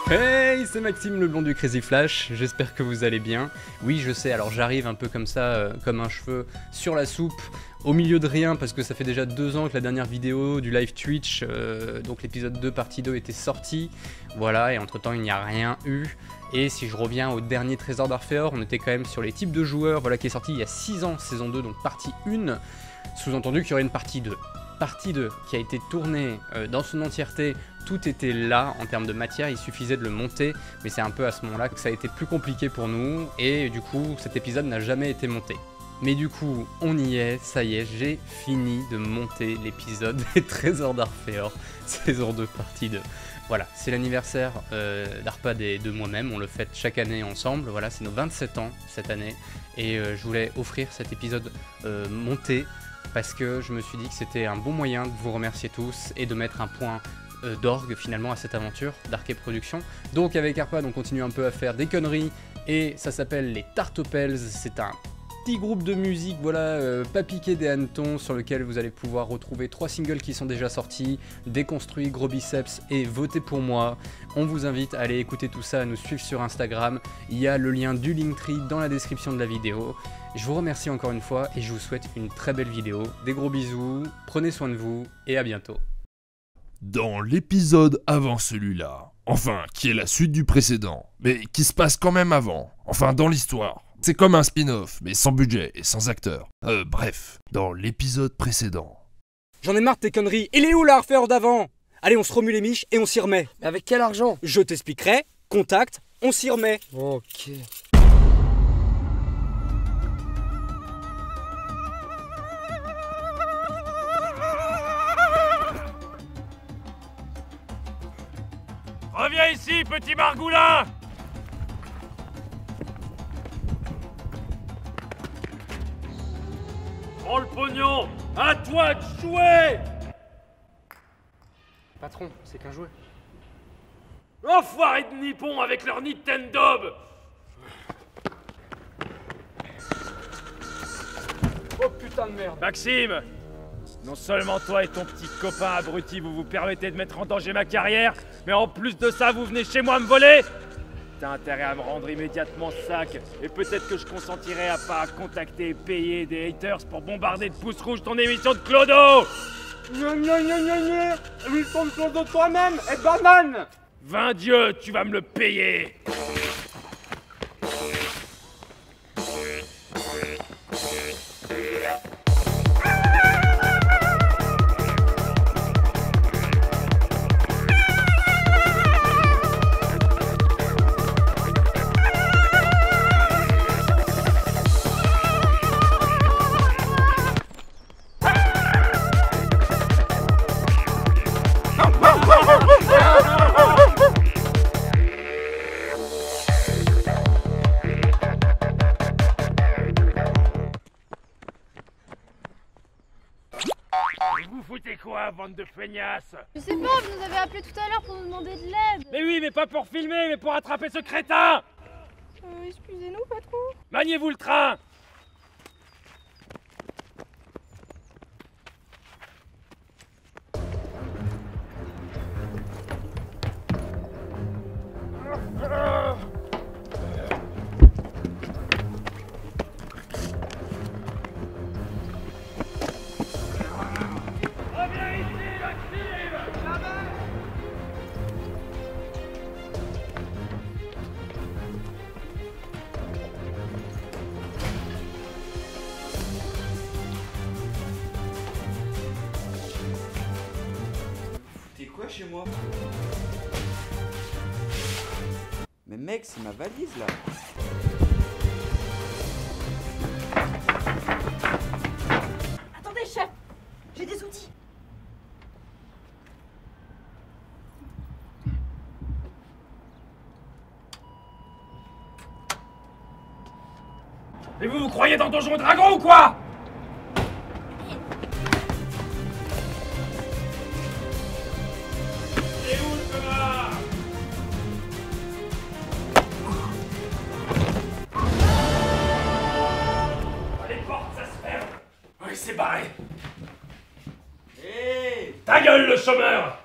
Hey, c'est Maxime le blond du Crazy Flash, j'espère que vous allez bien. Oui, je sais, alors j'arrive un peu comme ça, comme un cheveu sur la soupe, au milieu de rien, parce que ça fait déjà 2 ans que la dernière vidéo du live Twitch, donc l'épisode 2 partie 2 était sortie. Voilà, et entre temps il n'y a rien eu. Et si je reviens au dernier Trésor d'Orphéor, on était quand même sur les types de joueurs, voilà, qui est sorti il y a 6 ans, saison 2, donc partie 1. Sous-entendu qu'il y aurait une partie 2. Partie 2 qui a été tournée dans son entièreté, tout était là en termes de matière, il suffisait de le monter, mais c'est un peu à ce moment-là que ça a été plus compliqué pour nous, et du coup cet épisode n'a jamais été monté. Mais du coup, on y est, ça y est, j'ai fini de monter l'épisode des Trésors d'Orphéor, saison 2, partie 2. Voilà, c'est l'anniversaire d'Arpad et de moi-même, on le fête chaque année ensemble, voilà, c'est nos 27 ans cette année, et je voulais offrir cet épisode monté, parce que je me suis dit que c'était un bon moyen de vous remercier tous et de mettre un point d'orgue finalement à cette aventure d'Arkay Productions. Donc avec Arpad on continue un peu à faire des conneries et ça s'appelle les Tartopels, c'est un petit groupe de musique, voilà, pas piqué des hannetons, sur lequel vous allez pouvoir retrouver 3 singles qui sont déjà sortis, Déconstruit, Gros Biceps et Votez pour moi. On vous invite à aller écouter tout ça, à nous suivre sur Instagram, il y a le lien du Linktree dans la description de la vidéo. Je vous remercie encore une fois et je vous souhaite une très belle vidéo. Des gros bisous, prenez soin de vous et à bientôt. Dans l'épisode avant celui-là, enfin, qui est la suite du précédent, mais qui se passe quand même avant, enfin dans l'histoire. C'est comme un spin-off, mais sans budget et sans acteur. Bref, dans l'épisode précédent. J'en ai marre de tes conneries, il est où l'Orphéor d'avant? Allez, on se remue les miches et on s'y remet. Mais avec quel argent? Je t'expliquerai, contact, on s'y remet. Ok. Reviens ici, petit margoulin! Prends le pognon! À toi de jouer! Patron, c'est qu'un jouet. Enfoirés de Nippon avec leur Nintendo! Oh putain de merde. Maxime! Non seulement toi et ton petit copain abruti vous permettez de mettre en danger ma carrière, mais en plus de ça vous venez chez moi me voler? T'as intérêt à me rendre immédiatement ce sac, et peut-être que je consentirai à pas contacter et payer des haters pour bombarder de pouces rouges ton émission de Clodo! Émission de Clodo toi-même, et banane! 20 dieux, tu vas me le payer! Vous foutez quoi, bande de feignasses? Je sais pas, vous nous avez appelé tout à l'heure pour nous demander de l'aide. Mais oui, mais pas pour filmer, mais pour attraper ce crétin! Excusez-nous, patron. Maniez-vous le train! Reviens ici, Maxime! Jamais! T'es quoi chez moi? Mais mec, c'est ma valise là. Attendez, chef, j'ai des outils. Et vous croyez dans Donjons et Dragons ou quoi? Et où le connard? Les portes, ça se ferme. Oui, c'est barré. Hé Ta gueule, le chômeur!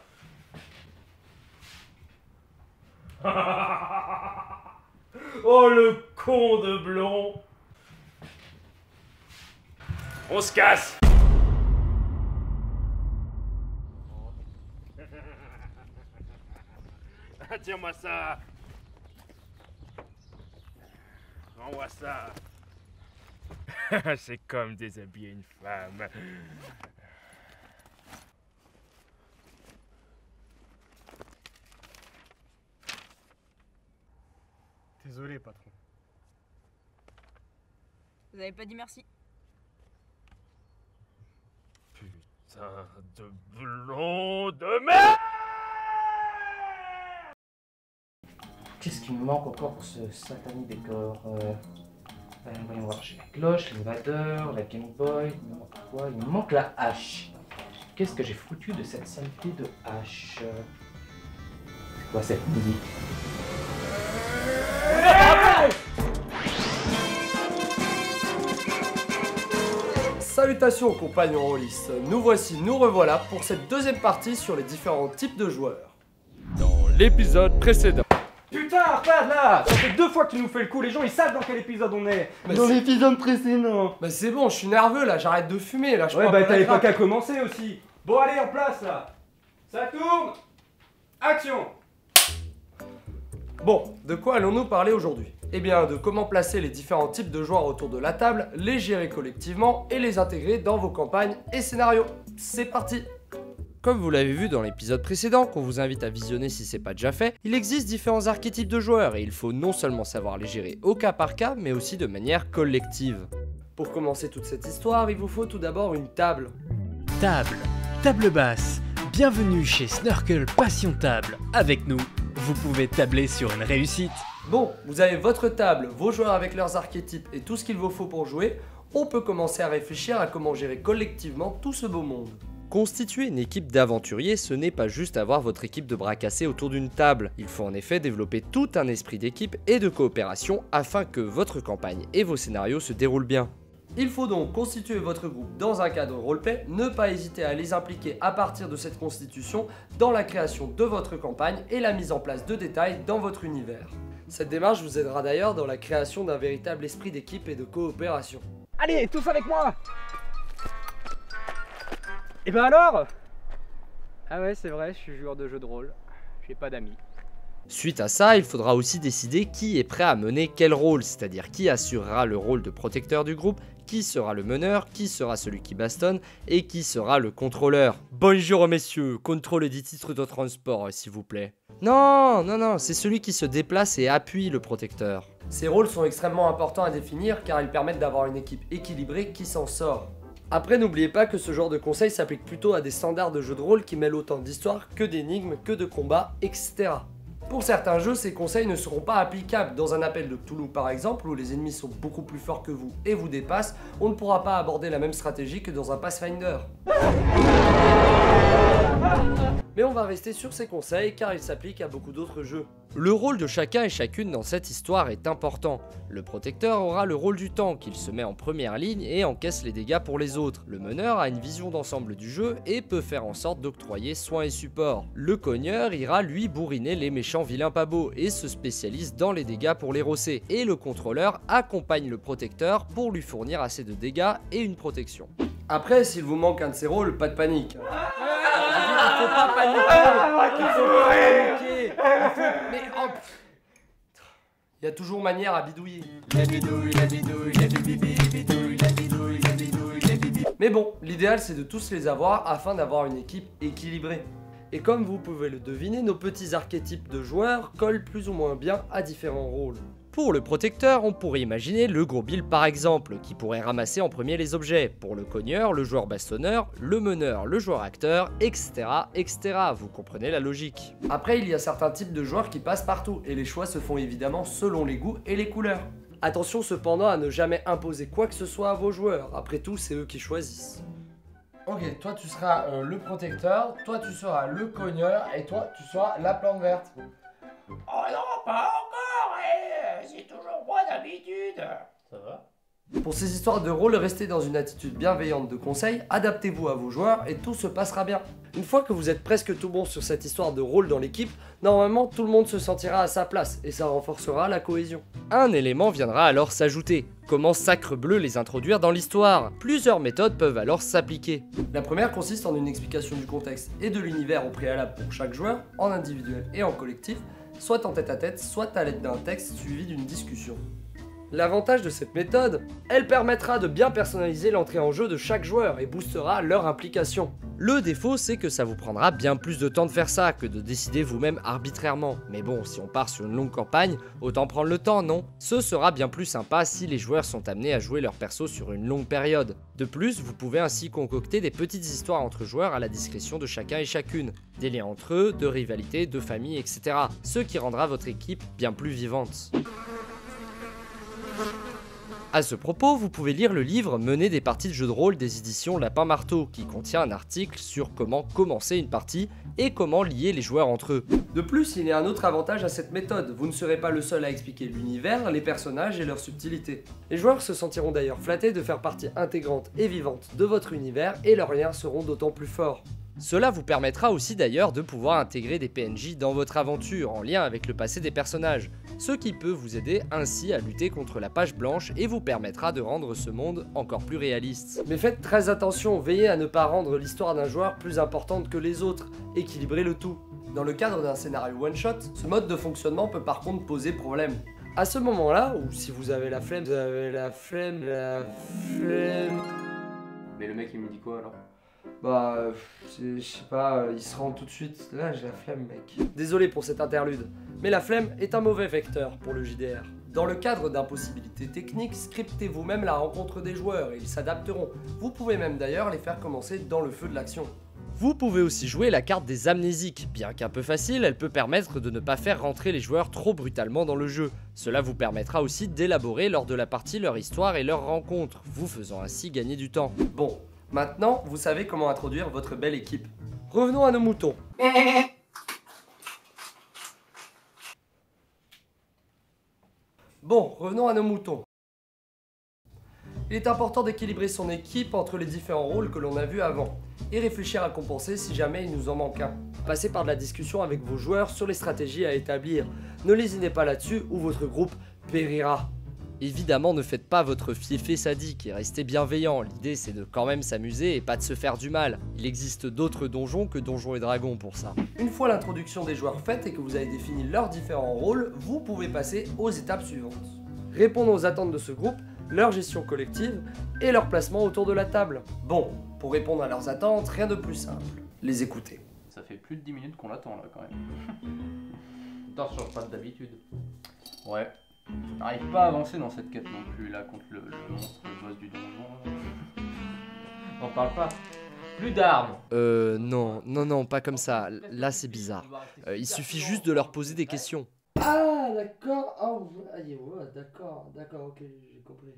Oh le con de blond. On se casse. Tiens-moi ça. Rends-moi ça. C'est comme déshabiller une femme. Désolé, patron. Vous avez pas dit merci. Putain de blond de merde. Qu'est-ce qui me manque encore pour ce satané décor voyons voir, j'ai la cloche, l'invadeur, la Game Boy, il me manque quoi? Il me manque la hache. Qu'est-ce que j'ai foutu de cette saleté de hache? C'est quoi cette musique? Salutations compagnons rôlistes, nous revoilà pour cette deuxième partie sur les différents types de joueurs. Dans l'épisode précédent. Putain, Arpad là! Ça fait 2 fois que tu nous fais le coup, les gens ils savent dans quel épisode on est! Bah, Dans c'est- l'épisode précédent! Bah c'est bon, je suis nerveux là, j'arrête de fumer là, je Ouais, prends bah un peu t'avais la pas grappe. qu'à commencer aussi! Bon, allez, en place là! Ça tourne! Action! Bon, de quoi allons-nous parler aujourd'hui? Eh bien, de comment placer les différents types de joueurs autour de la table, les gérer collectivement et les intégrer dans vos campagnes et scénarios. C'est parti! Comme vous l'avez vu dans l'épisode précédent, qu'on vous invite à visionner si c'est pas déjà fait, il existe différents archétypes de joueurs et il faut non seulement savoir les gérer au cas par cas, mais aussi de manière collective. Pour commencer toute cette histoire, il vous faut tout d'abord une table. Table basse. Bienvenue chez Snurkle Passion Table. Avec nous, vous pouvez tabler sur une réussite. Bon, vous avez votre table, vos joueurs avec leurs archétypes et tout ce qu'il vous faut pour jouer, on peut commencer à réfléchir à comment gérer collectivement tout ce beau monde. Constituer une équipe d'aventuriers, ce n'est pas juste avoir votre équipe de bras cassés autour d'une table. Il faut en effet développer tout un esprit d'équipe et de coopération afin que votre campagne et vos scénarios se déroulent bien. Il faut donc constituer votre groupe dans un cadre roleplay, ne pas hésiter à les impliquer à partir de cette constitution dans la création de votre campagne et la mise en place de détails dans votre univers. Cette démarche vous aidera d'ailleurs dans la création d'un véritable esprit d'équipe et de coopération. Allez, tous avec moi! Et ben alors? Ah ouais, c'est vrai, je suis joueur de jeu de rôle. J'ai pas d'amis. Suite à ça, il faudra aussi décider qui est prêt à mener quel rôle, c'est-à-dire qui assurera le rôle de protecteur du groupe, qui sera le meneur, qui sera celui qui bastonne et qui sera le contrôleur. Bonjour messieurs, contrôle des titres de transport s'il vous plaît. Non, c'est celui qui se déplace et appuie le protecteur. Ces rôles sont extrêmement importants à définir car ils permettent d'avoir une équipe équilibrée qui s'en sort. Après, n'oubliez pas que ce genre de conseil s'applique plutôt à des standards de jeux de rôle qui mêlent autant d'histoires que d'énigmes, que de combats, etc. Pour certains jeux, ces conseils ne seront pas applicables. Dans un appel de Cthulhu par exemple, où les ennemis sont beaucoup plus forts que vous et vous dépassent, on ne pourra pas aborder la même stratégie que dans un Pathfinder. Mais on va rester sur ces conseils car ils s'appliquent à beaucoup d'autres jeux. Le rôle de chacun et chacune dans cette histoire est important. Le protecteur aura le rôle du tank, il se met en première ligne et encaisse les dégâts pour les autres. Le meneur a une vision d'ensemble du jeu et peut faire en sorte d'octroyer soins et support. Le cogneur ira lui bourriner les méchants vilains pas beaux et se spécialise dans les dégâts pour les rosser. Et le contrôleur accompagne le protecteur pour lui fournir assez de dégâts et une protection. Après, s'il vous manque un de ces rôles, pas de panique. Il faut pas paniquer. Mais oh, il y a toujours manière à bidouiller. Mais bon, l'idéal c'est de tous les avoir afin d'avoir une équipe équilibrée. Et comme vous pouvez le deviner, nos petits archétypes de joueurs collent plus ou moins bien à différents rôles. Pour le protecteur, on pourrait imaginer le gros Bill par exemple, qui pourrait ramasser en premier les objets. Pour le cogneur, le joueur bastonneur, le meneur, le joueur acteur, etc. etc. Vous comprenez la logique. Après, il y a certains types de joueurs qui passent partout, et les choix se font évidemment selon les goûts et les couleurs. Attention cependant à ne jamais imposer quoi que ce soit à vos joueurs, après tout c'est eux qui choisissent. Ok, toi tu seras le protecteur, toi tu seras le cogneur, et toi tu seras la plante verte. Oh non, pas encore, c'est toujours moi d'habitude. Ça va? Pour ces histoires de rôle, restez dans une attitude bienveillante de conseil, adaptez-vous à vos joueurs et tout se passera bien. Une fois que vous êtes presque tout bon sur cette histoire de rôle dans l'équipe, normalement tout le monde se sentira à sa place et ça renforcera la cohésion. Un élément viendra alors s'ajouter. Comment sacrebleu les introduire dans l'histoire? Plusieurs méthodes peuvent alors s'appliquer. La première consiste en une explication du contexte et de l'univers au préalable pour chaque joueur, en individuel et en collectif, soit en tête-à-tête, soit à l'aide d'un texte suivi d'une discussion. L'avantage de cette méthode, elle permettra de bien personnaliser l'entrée en jeu de chaque joueur et boostera leur implication. Le défaut, c'est que ça vous prendra bien plus de temps de faire ça que de décider vous-même arbitrairement. Mais bon, si on part sur une longue campagne, autant prendre le temps, non? Ce sera bien plus sympa si les joueurs sont amenés à jouer leur perso sur une longue période. De plus, vous pouvez ainsi concocter des petites histoires entre joueurs à la discrétion de chacun et chacune. Des liens entre eux, de rivalité, de famille, etc. Ce qui rendra votre équipe bien plus vivante. A ce propos, vous pouvez lire le livre Mener des parties de jeux de rôle des éditions Lapin Marteau, qui contient un article sur comment commencer une partie et comment lier les joueurs entre eux. De plus, il y a un autre avantage à cette méthode, vous ne serez pas le seul à expliquer l'univers, les personnages et leurs subtilités. Les joueurs se sentiront d'ailleurs flattés de faire partie intégrante et vivante de votre univers et leurs liens seront d'autant plus forts. Cela vous permettra aussi d'ailleurs de pouvoir intégrer des PNJ dans votre aventure en lien avec le passé des personnages, ce qui peut vous aider ainsi à lutter contre la page blanche et vous permettra de rendre ce monde encore plus réaliste. Mais faites très attention, veillez à ne pas rendre l'histoire d'un joueur plus importante que les autres, équilibrez le tout. Dans le cadre d'un scénario one-shot, ce mode de fonctionnement peut par contre poser problème. À ce moment-là, ou si vous avez la flemme, Mais le mec il me dit quoi alors? Bah, je sais pas, il se rend tout de suite. Là, j'ai la flemme, mec. Désolé pour cet interlude, mais la flemme est un mauvais vecteur pour le JDR. Dans le cadre d'impossibilités techniques, scriptez vous-même la rencontre des joueurs et ils s'adapteront. Vous pouvez même d'ailleurs les faire commencer dans le feu de l'action. Vous pouvez aussi jouer la carte des amnésiques. Bien qu'un peu facile, elle peut permettre de ne pas faire rentrer les joueurs trop brutalement dans le jeu. Cela vous permettra aussi d'élaborer lors de la partie leur histoire et leur rencontre, vous faisant ainsi gagner du temps. Bon. Maintenant, vous savez comment introduire votre belle équipe. Revenons à nos moutons. Bon, revenons à nos moutons. Il est important d'équilibrer son équipe entre les différents rôles que l'on a vus avant, et réfléchir à compenser si jamais il nous en manque un. Passez par de la discussion avec vos joueurs sur les stratégies à établir. Ne lésinez pas là-dessus ou votre groupe périra. Évidemment, ne faites pas votre fiefé sadique et restez bienveillant, l'idée c'est de quand même s'amuser et pas de se faire du mal. Il existe d'autres donjons que Donjons et Dragons pour ça. Une fois l'introduction des joueurs faite et que vous avez défini leurs différents rôles, vous pouvez passer aux étapes suivantes. Répondre aux attentes de ce groupe, leur gestion collective et leur placement autour de la table. Bon, pour répondre à leurs attentes, rien de plus simple, les écouter. Ça fait plus de 10 minutes qu'on l'attend là quand même. Attention, pas d'habitude. Ouais. On n'arrive pas à avancer dans cette quête non plus là contre le monstre, le boss du donjon. On parle pas. Plus d'armes. Non, pas comme ça. Là c'est bizarre. Il suffit juste de leur poser des questions. Ah d'accord, d'accord, ok, j'ai compris.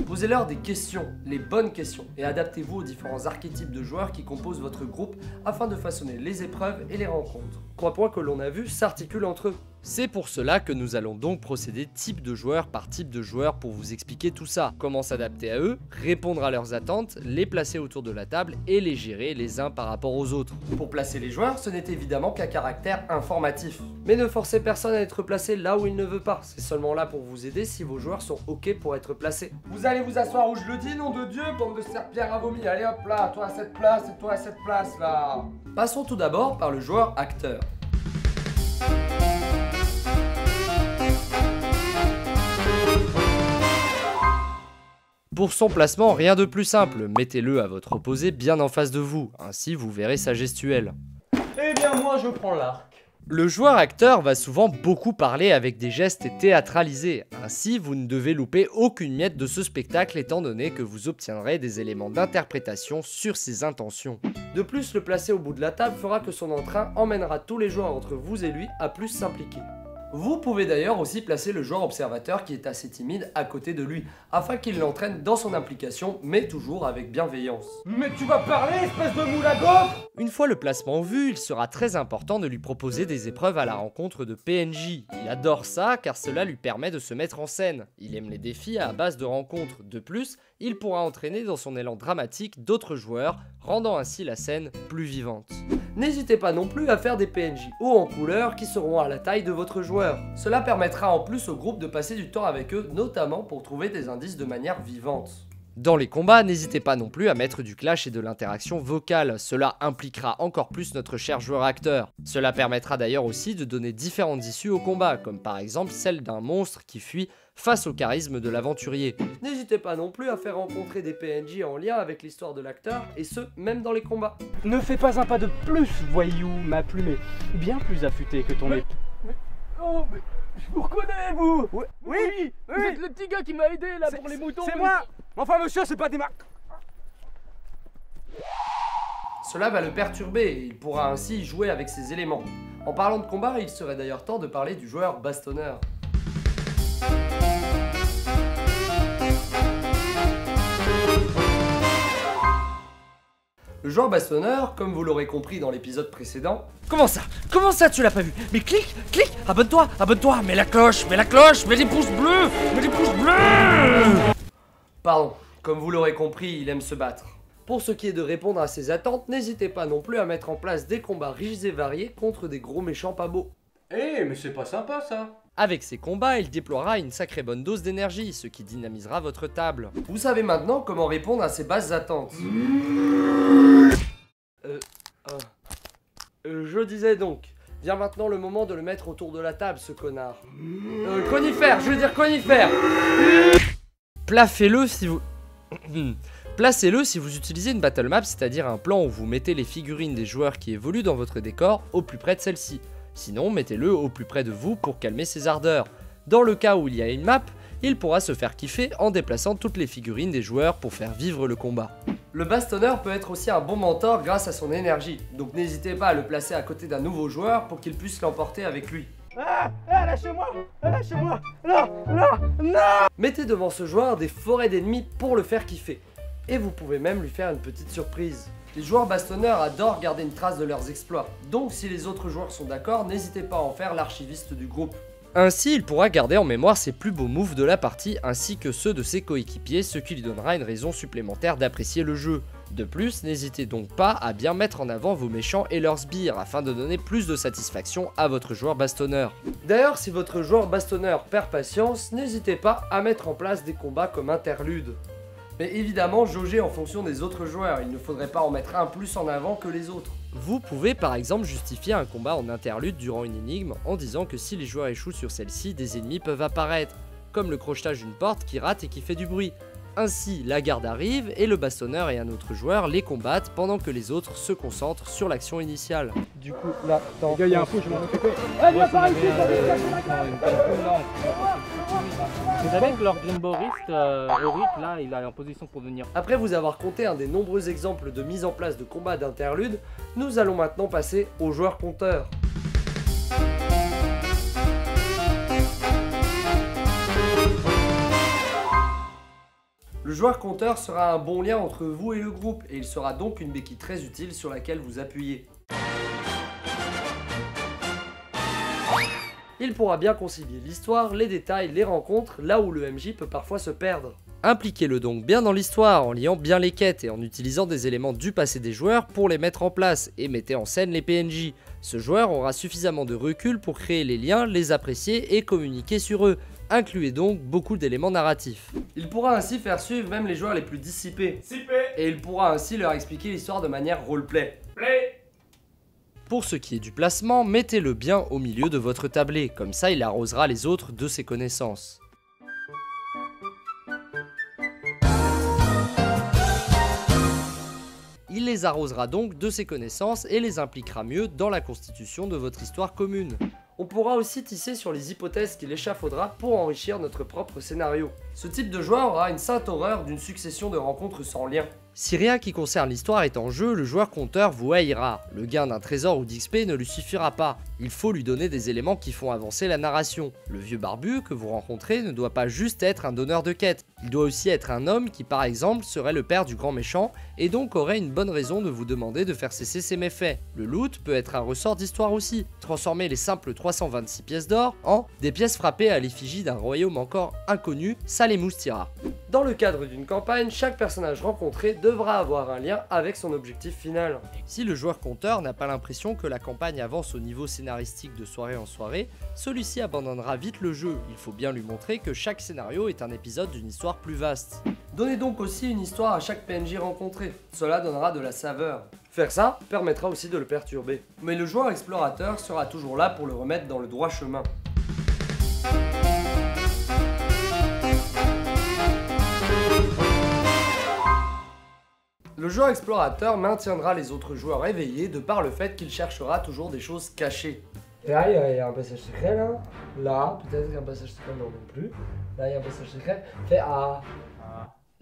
Posez-leur des questions, les bonnes questions, et adaptez-vous aux différents archétypes de joueurs qui composent votre groupe afin de façonner les épreuves et les rencontres. 3 points que l'on a vus s'articulent entre eux. C'est pour cela que nous allons donc procéder type de joueur par type de joueur pour vous expliquer tout ça. Comment s'adapter à eux, répondre à leurs attentes, les placer autour de la table et les gérer les uns par rapport aux autres. Pour placer les joueurs, ce n'est évidemment qu'un caractère informatif. Mais ne forcez personne à être placé là où il ne veut pas. C'est seulement là pour vous aider si vos joueurs sont ok pour être placés. Vous allez vous asseoir où je le dis, nom de Dieu, bande de serpillères à vomi. Allez hop là, toi à cette place et toi à cette place là. Passons tout d'abord par le joueur acteur. Pour son placement, rien de plus simple, mettez-le à votre opposé bien en face de vous, ainsi vous verrez sa gestuelle. Eh bien moi je prends l'arc. Le joueur acteur va souvent beaucoup parler avec des gestes théâtralisés, ainsi vous ne devez louper aucune miette de ce spectacle étant donné que vous obtiendrez des éléments d'interprétation sur ses intentions. De plus, le placer au bout de la table fera que son entrain emmènera tous les joueurs entre vous et lui à plus s'impliquer. Vous pouvez d'ailleurs aussi placer le joueur observateur qui est assez timide à côté de lui, afin qu'il l'entraîne dans son implication, mais toujours avec bienveillance. Mais tu vas parler, espèce de moule à gaufre! Une fois le placement vu, il sera très important de lui proposer des épreuves à la rencontre de PNJ. Il adore ça car cela lui permet de se mettre en scène. Il aime les défis à base de rencontres. De plus, il pourra entraîner dans son élan dramatique d'autres joueurs, rendant ainsi la scène plus vivante. N'hésitez pas non plus à faire des PNJ hauts en couleur qui seront à la taille de votre joueur. Cela permettra en plus au groupe de passer du temps avec eux, notamment pour trouver des indices de manière vivante. Dans les combats, n'hésitez pas non plus à mettre du clash et de l'interaction vocale, cela impliquera encore plus notre cher joueur acteur. Cela permettra d'ailleurs aussi de donner différentes issues au combat, comme par exemple celle d'un monstre qui fuit face au charisme de l'aventurier. N'hésitez pas non plus à faire rencontrer des PNJ en lien avec l'histoire de l'acteur, et ce, même dans les combats. Ne fais pas un pas de plus, voyou, ma plume est bien plus affûtée que ton épée. Oh, mais je vous reconnais, vous! Oui, vous êtes le petit gars qui m'a aidé là pour les moutons. C'est moi! Enfin, monsieur, c'est pas des marques. Cela va le perturber et il pourra ainsi jouer avec ses éléments. En parlant de combat, il serait d'ailleurs temps de parler du joueur bastonneur. Le joueur bastonneur, comme vous l'aurez compris dans l'épisode précédent... Comment ça tu l'as pas vu? Mais clique, abonne-toi, mets la cloche, mets les pouces bleus. Pardon, comme vous l'aurez compris, il aime se battre. Pour ce qui est de répondre à ses attentes, n'hésitez pas non plus à mettre en place des combats riches et variés contre des gros méchants pas beaux. Mais c'est pas sympa ça! Avec ces combats, il déploiera une sacrée bonne dose d'énergie, ce qui dynamisera votre table. Vous savez maintenant comment répondre à ces basses attentes. Je disais donc, vient maintenant le moment de le mettre autour de la table, ce connard. Conifère, je veux dire conifère. Placez-le si vous... Placez-le si vous utilisez une battle map, c'est-à-dire un plan où vous mettez les figurines des joueurs qui évoluent dans votre décor au plus près de celle-ci. Sinon, mettez-le au plus près de vous pour calmer ses ardeurs. Dans le cas où il y a une map, il pourra se faire kiffer en déplaçant toutes les figurines des joueurs pour faire vivre le combat. Le bastonneur peut être aussi un bon mentor grâce à son énergie, donc n'hésitez pas à le placer à côté d'un nouveau joueur pour qu'il puisse l'emporter avec lui. Lâchez-moi! Non! Mettez devant ce joueur des forêts d'ennemis pour le faire kiffer. Et vous pouvez même lui faire une petite surprise. Les joueurs bastonneurs adorent garder une trace de leurs exploits, donc si les autres joueurs sont d'accord, n'hésitez pas à en faire l'archiviste du groupe. Ainsi, il pourra garder en mémoire ses plus beaux moves de la partie ainsi que ceux de ses coéquipiers, ce qui lui donnera une raison supplémentaire d'apprécier le jeu. De plus, n'hésitez donc pas à bien mettre en avant vos méchants et leurs sbires afin de donner plus de satisfaction à votre joueur bastonneur. D'ailleurs, si votre joueur bastonneur perd patience, n'hésitez pas à mettre en place des combats comme interludes. Mais évidemment, jauger en fonction des autres joueurs, il ne faudrait pas en mettre un plus en avant que les autres. Vous pouvez par exemple justifier un combat en interlude durant une énigme en disant que si les joueurs échouent sur celle-ci, des ennemis peuvent apparaître, comme le crochetage d'une porte qui rate et qui fait du bruit. Ainsi, la garde arrive et le bastonneur et un autre joueur les combattent pendant que les autres se concentrent sur l'action initiale. Du coup, là, attends, il y a un fou, je m'en occupe. Viens par ici, Vous savez que leur Grimborist, Auric, là, il est en position pour venir. Après vous avoir compté un des nombreux exemples de mise en place de combats d'interlude, nous allons maintenant passer aux joueurs compteurs. Le joueur compteur sera un bon lien entre vous et le groupe, et il sera donc une béquille très utile sur laquelle vous appuyez. Il pourra bien concilier l'histoire, les détails, les rencontres, là où le MJ peut parfois se perdre. Impliquez-le donc bien dans l'histoire, en liant bien les quêtes et en utilisant des éléments du passé des joueurs pour les mettre en place, et mettez en scène les PNJ. Ce joueur aura suffisamment de recul pour créer les liens, les apprécier et communiquer sur eux. Incluez donc beaucoup d'éléments narratifs. Il pourra ainsi faire suivre même les joueurs les plus dissipés. Et il pourra ainsi leur expliquer l'histoire de manière roleplay. Pour ce qui est du placement, mettez-le bien au milieu de votre tablé, comme ça il arrosera les autres de ses connaissances. Il les arrosera donc de ses connaissances et les impliquera mieux dans la constitution de votre histoire commune. On pourra aussi tisser sur les hypothèses qu'il échafaudera pour enrichir notre propre scénario. Ce type de joueur aura une sainte horreur d'une succession de rencontres sans lien. Si rien qui concerne l'histoire est en jeu, le joueur compteur vous haïra. Le gain d'un trésor ou d'XP ne lui suffira pas. Il faut lui donner des éléments qui font avancer la narration. Le vieux barbu que vous rencontrez ne doit pas juste être un donneur de quêtes. Il doit aussi être un homme qui par exemple serait le père du grand méchant et donc aurait une bonne raison de vous demander de faire cesser ses méfaits. Le loot peut être un ressort d'histoire aussi. Transformer les simples 326 pièces d'or en des pièces frappées à l'effigie d'un royaume encore inconnu, ça les moustillera. Dans le cadre d'une campagne, chaque personnage rencontré devra avoir un lien avec son objectif final. Si le joueur compteur n'a pas l'impression que la campagne avance au niveau scénaristique de soirée en soirée, celui-ci abandonnera vite le jeu. Il faut bien lui montrer que chaque scénario est un épisode d'une histoire plus vaste. Donnez donc aussi une histoire à chaque PNJ rencontré, cela donnera de la saveur. Faire ça permettra aussi de le perturber. Mais le joueur explorateur sera toujours là pour le remettre dans le droit chemin. Le joueur explorateur maintiendra les autres joueurs éveillés de par le fait qu'il cherchera toujours des choses cachées. Et là, il y a un passage secret là. Là, peut-être qu'il y a un passage secret, non plus. Là, il y a un passage secret. Fait A.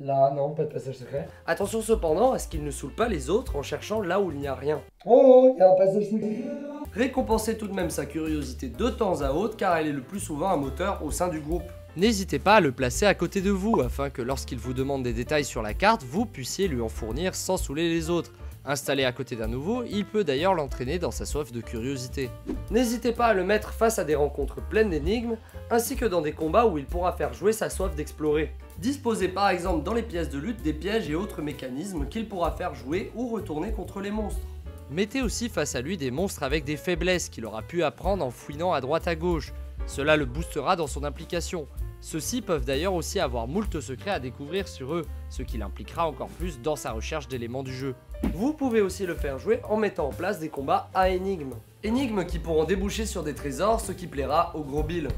Là, non, pas de passage secret. Attention cependant à ce qu'il ne saoule pas les autres en cherchant là où il n'y a rien. Oh, il y a un passage secret. Récompensez tout de même sa curiosité de temps à autre car elle est le plus souvent un moteur au sein du groupe. N'hésitez pas à le placer à côté de vous afin que lorsqu'il vous demande des détails sur la carte, vous puissiez lui en fournir sans saouler les autres. Installé à côté d'un nouveau, il peut d'ailleurs l'entraîner dans sa soif de curiosité. N'hésitez pas à le mettre face à des rencontres pleines d'énigmes, ainsi que dans des combats où il pourra faire jouer sa soif d'explorer. Disposez par exemple dans les pièces de lutte des pièges et autres mécanismes qu'il pourra faire jouer ou retourner contre les monstres. Mettez aussi face à lui des monstres avec des faiblesses qu'il aura pu apprendre en fouinant à droite à gauche. Cela le boostera dans son implication. Ceux-ci peuvent d'ailleurs aussi avoir moult secrets à découvrir sur eux, ce qui l'impliquera encore plus dans sa recherche d'éléments du jeu. Vous pouvez aussi le faire jouer en mettant en place des combats à énigmes. Énigmes qui pourront déboucher sur des trésors, ce qui plaira au gros Bill.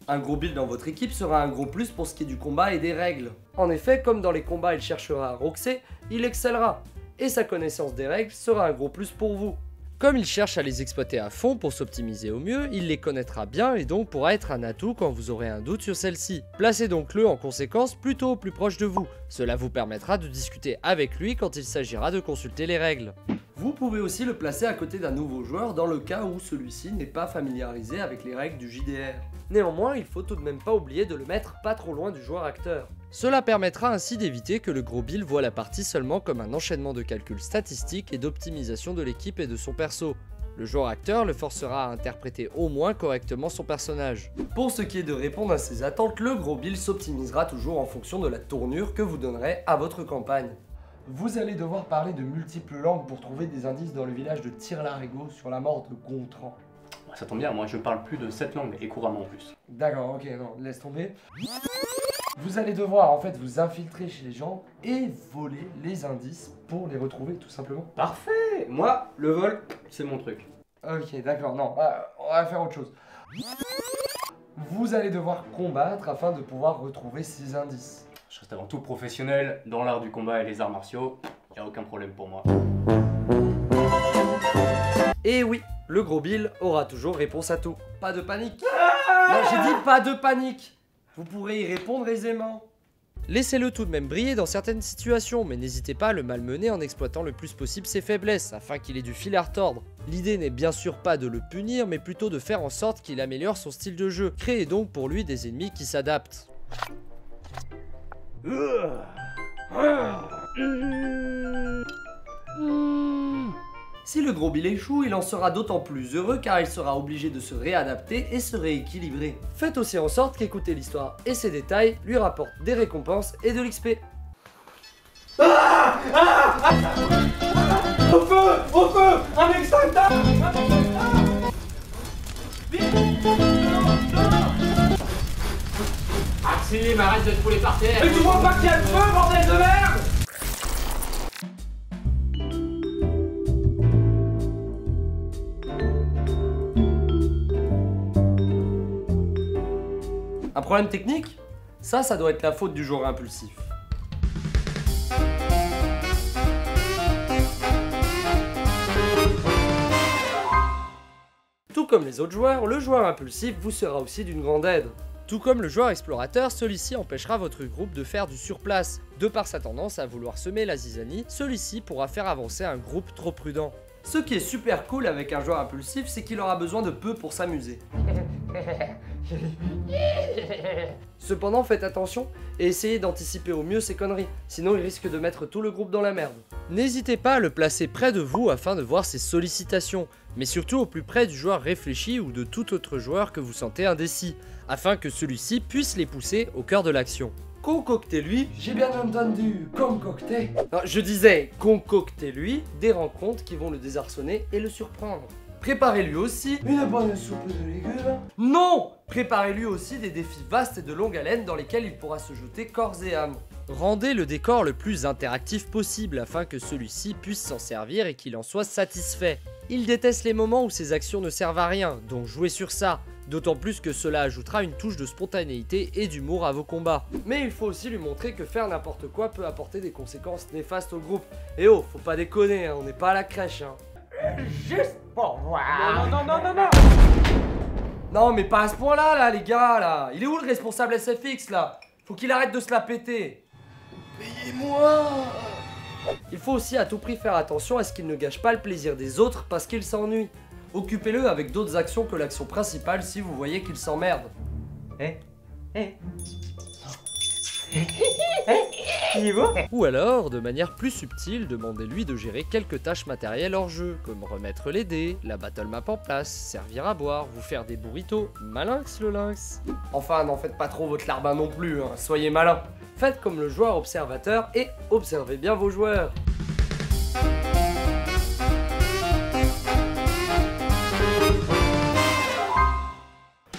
Un gros Bill dans votre équipe sera un gros plus pour ce qui est du combat et des règles. En effet, comme dans les combats il cherchera à roxer, il excellera. Et sa connaissance des règles sera un gros plus pour vous. Comme il cherche à les exploiter à fond pour s'optimiser au mieux, il les connaîtra bien et donc pourra être un atout quand vous aurez un doute sur celle-ci. Placez donc le en conséquence plutôt au plus proche de vous. Cela vous permettra de discuter avec lui quand il s'agira de consulter les règles. Vous pouvez aussi le placer à côté d'un nouveau joueur dans le cas où celui-ci n'est pas familiarisé avec les règles du JDR. Néanmoins, il faut tout de même pas oublier de le mettre pas trop loin du joueur acteur. Cela permettra ainsi d'éviter que le gros Bill voit la partie seulement comme un enchaînement de calculs statistiques et d'optimisation de l'équipe et de son perso. Le joueur acteur le forcera à interpréter au moins correctement son personnage. Pour ce qui est de répondre à ces attentes, le gros Bill s'optimisera toujours en fonction de la tournure que vous donnerez à votre campagne. Vous allez devoir parler de multiples langues pour trouver des indices dans le village de Tir-Larigot sur la mort de Gontran. Ça tombe bien, moi je parle plus de 7 langues et couramment en plus. D'accord, ok, non, laisse tomber. Vous allez devoir en fait vous infiltrer chez les gens et voler les indices pour les retrouver tout simplement. Parfait. Moi, le vol, c'est mon truc. Ok, d'accord, non, on va faire autre chose. Vous allez devoir combattre afin de pouvoir retrouver ces indices. Je reste avant tout professionnel dans l'art du combat et les arts martiaux, y a aucun problème pour moi. Et oui, le gros Bill aura toujours réponse à tout. Pas de panique. Non, j'ai dit pas de panique. Vous pourrez y répondre aisément. Laissez-le tout de même briller dans certaines situations, mais n'hésitez pas à le malmener en exploitant le plus possible ses faiblesses, afin qu'il ait du fil à retordre. L'idée n'est bien sûr pas de le punir, mais plutôt de faire en sorte qu'il améliore son style de jeu. Créez donc pour lui des ennemis qui s'adaptent. Si le gros Bill échoue, il en sera d'autant plus heureux car il sera obligé de se réadapter et se rééquilibrer. Faites aussi en sorte qu'écouter l'histoire et ses détails lui rapportent des récompenses et de l'XP. Au feu, un extincteur. Maxime, arrête de te fouler par terre. Mais tu vois pas qu'il y a le feu, bordel de merde. Un problème technique? Ça doit être la faute du joueur impulsif. Tout comme les autres joueurs, le joueur impulsif vous sera aussi d'une grande aide. Tout comme le joueur explorateur, celui-ci empêchera votre groupe de faire du surplace. De par sa tendance à vouloir semer la zizanie, celui-ci pourra faire avancer un groupe trop prudent. Ce qui est super cool avec un joueur impulsif, c'est qu'il aura besoin de peu pour s'amuser. Cependant, faites attention et essayez d'anticiper au mieux ces conneries, sinon il risque de mettre tout le groupe dans la merde. N'hésitez pas à le placer près de vous afin de voir ses sollicitations, mais surtout au plus près du joueur réfléchi ou de tout autre joueur que vous sentez indécis, afin que celui-ci puisse les pousser au cœur de l'action. Concoctez-lui, j'ai bien entendu, concoctez. Non, je disais, concoctez-lui des rencontres qui vont le désarçonner et le surprendre. Préparez-lui aussi une bonne soupe de légumes. Non! Préparez-lui aussi des défis vastes et de longue haleine dans lesquels il pourra se jeter corps et âme. Rendez le décor le plus interactif possible afin que celui-ci puisse s'en servir et qu'il en soit satisfait. Il déteste les moments où ses actions ne servent à rien, donc jouez sur ça. D'autant plus que cela ajoutera une touche de spontanéité et d'humour à vos combats. Mais il faut aussi lui montrer que faire n'importe quoi peut apporter des conséquences néfastes au groupe. Et oh, faut pas déconner, hein, on n'est pas à la crèche. Hein. Juste pour voir. Non. Non mais pas à ce point-là, là, les gars, là. Il est où le responsable SFX, là? Faut qu'il arrête de se la péter. Payez-moi. Il faut aussi à tout prix faire attention à ce qu'il ne gâche pas le plaisir des autres parce qu'il s'ennuie. Occupez-le avec d'autres actions que l'action principale si vous voyez qu'il s'emmerde. Ou alors, de manière plus subtile, demandez-lui de gérer quelques tâches matérielles hors jeu, comme remettre les dés, la battle map en place, servir à boire, vous faire des burritos. Malinx le lynx. Enfin, n'en faites pas trop votre larbin non plus, hein. Soyez malin. Faites comme le joueur observateur et observez bien vos joueurs.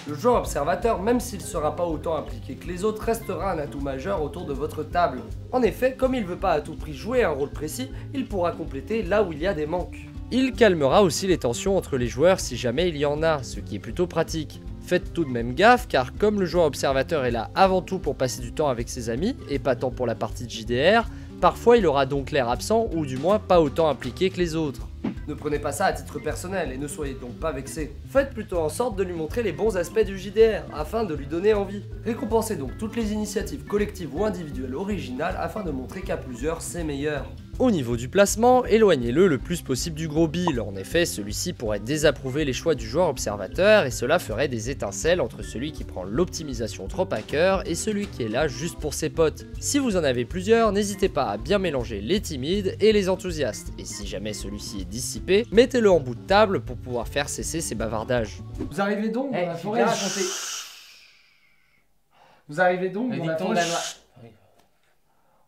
Le joueur observateur, même s'il ne sera pas autant impliqué que les autres, restera un atout majeur autour de votre table. En effet, comme il ne veut pas à tout prix jouer un rôle précis, il pourra compléter là où il y a des manques. Il calmera aussi les tensions entre les joueurs si jamais il y en a, ce qui est plutôt pratique. Faites tout de même gaffe car comme le joueur observateur est là avant tout pour passer du temps avec ses amis et pas tant pour la partie de JDR, parfois il aura donc l'air absent ou du moins pas autant impliqué que les autres. Ne prenez pas ça à titre personnel et ne soyez donc pas vexés. Faites plutôt en sorte de lui montrer les bons aspects du JDR afin de lui donner envie. Récompensez donc toutes les initiatives collectives ou individuelles originales afin de montrer qu'à plusieurs c'est meilleur. Au niveau du placement, éloignez-le le plus possible du gros bill. En effet, celui-ci pourrait désapprouver les choix du joueur observateur et cela ferait des étincelles entre celui qui prend l'optimisation trop à cœur et celui qui est là juste pour ses potes. Si vous en avez plusieurs, n'hésitez pas à bien mélanger les timides et les enthousiastes. Et si jamais celui-ci est dissipé, mettez-le en bout de table pour pouvoir faire cesser ses bavardages. Vous arrivez donc dans la forêt. Vous arrivez donc dans la forêt.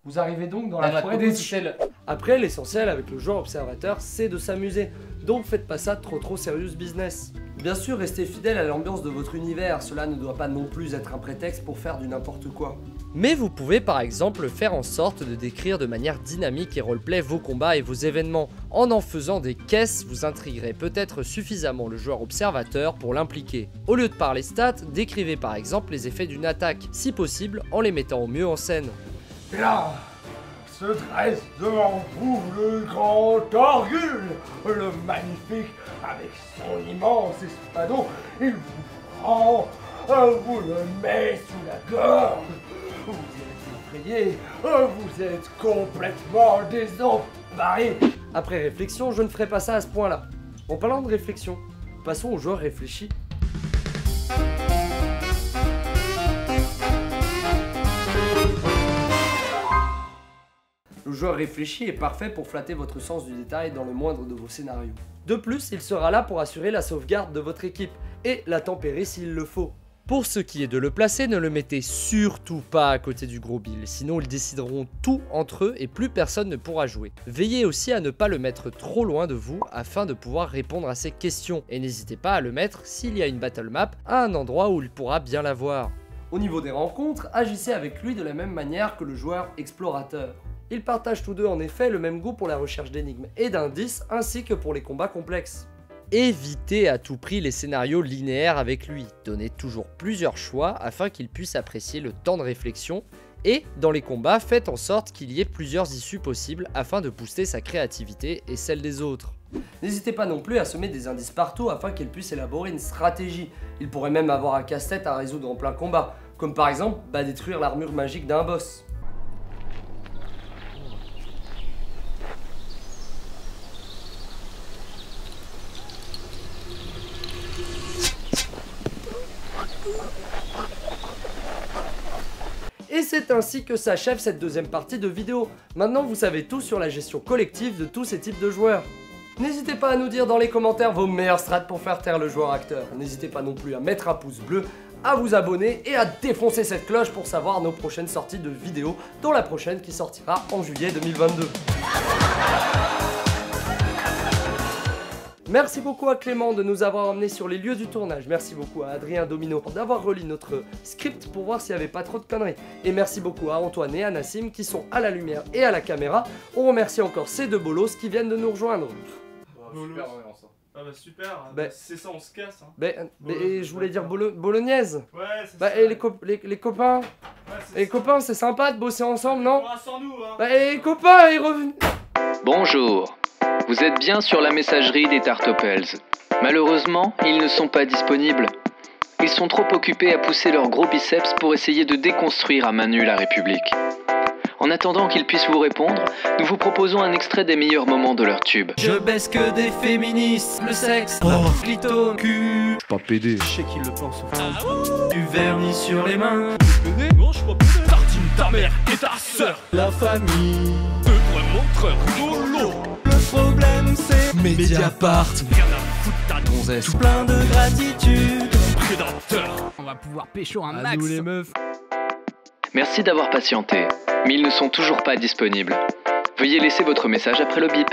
Vous arrivez donc dans la forêt des Seychelles. Après, l'essentiel avec le joueur observateur, c'est de s'amuser. Donc faites pas ça trop serious business. Bien sûr, restez fidèle à l'ambiance de votre univers, cela ne doit pas non plus être un prétexte pour faire du n'importe quoi. Mais vous pouvez par exemple faire en sorte de décrire de manière dynamique et roleplay vos combats et vos événements. En faisant des caisses, vous intriguerez peut-être suffisamment le joueur observateur pour l'impliquer. Au lieu de parler stats, décrivez par exemple les effets d'une attaque, si possible en les mettant au mieux en scène. Et là, se dresse devant vous le grand Torgul, le magnifique, avec son immense espadon, il vous prend, vous le met sous la gorge. Vous êtes effrayé, vous êtes complètement désemparé. Après réflexion, je ne ferai pas ça à ce point-là. En parlant de réflexion, passons au joueur réfléchi. Le joueur réfléchi est parfait pour flatter votre sens du détail dans le moindre de vos scénarios. De plus, il sera là pour assurer la sauvegarde de votre équipe et la tempérer s'il le faut. Pour ce qui est de le placer, ne le mettez surtout pas à côté du gros bill, sinon ils décideront tout entre eux et plus personne ne pourra jouer. Veillez aussi à ne pas le mettre trop loin de vous afin de pouvoir répondre à ses questions, et n'hésitez pas à le mettre s'il y a une battle map à un endroit où il pourra bien la voir. Au niveau des rencontres, agissez avec lui de la même manière que le joueur explorateur. Ils partagent tous deux en effet le même goût pour la recherche d'énigmes et d'indices ainsi que pour les combats complexes. Évitez à tout prix les scénarios linéaires avec lui, donnez toujours plusieurs choix afin qu'il puisse apprécier le temps de réflexion Et dans les combats, faites en sorte qu'il y ait plusieurs issues possibles afin de booster sa créativité et celle des autres. N'hésitez pas non plus à semer des indices partout afin qu'elle puisse élaborer une stratégie. Il pourrait même avoir un casse-tête à résoudre en plein combat, comme par exemple détruire l'armure magique d'un boss. Et c'est ainsi que s'achève cette deuxième partie de vidéo. Maintenant vous savez tout sur la gestion collective de tous ces types de joueurs. N'hésitez pas à nous dire dans les commentaires vos meilleures strats pour faire taire le joueur acteur. N'hésitez pas non plus à mettre un pouce bleu, à vous abonner et à défoncer cette cloche pour savoir nos prochaines sorties de vidéos, dont la prochaine qui sortira en juillet 2022. Merci beaucoup à Clément de nous avoir emmenés sur les lieux du tournage. Merci beaucoup à Adrien Domino d'avoir relu notre script pour voir s'il n'y avait pas trop de conneries. Et merci beaucoup à Antoine et à Nassim qui sont à la lumière et à la caméra. On remercie encore ces deux bolos qui viennent de nous rejoindre. Super ambiance. Ah bah super, c'est ça, on se casse. Hein. Je voulais dire bolognaise. Ouais, c'est ça. Et les copains. Ouais, les copains, c'est sympa de bosser ensemble, non? Sans nous, hein. Et les copains, ils reviennent. Bonjour. Vous êtes bien sur la messagerie des Tartopels. Malheureusement, ils ne sont pas disponibles. Ils sont trop occupés à pousser leurs gros biceps pour essayer de déconstruire à main nue la République. En attendant qu'ils puissent vous répondre, nous vous proposons un extrait des meilleurs moments de leur tube. Je baisse que des féministes, le sexe, clito, cul. J'suis pas pédé. Je sais qu'ils le pensent au fond. Du vernis sur les mains. Pédé? Non, j'suis pas pédé. Tartine ta mère et ta sœur. La famille. Deux vrais montreurs mollo. Le problème c'est Mediapart. Rien à foutre ta gonzesse. Tout plein de gratitude. Prédateur. On va pouvoir pécho un À max. nous les meufs. Merci d'avoir patienté, mais ils ne sont toujours pas disponibles. Veuillez laisser votre message après le bip.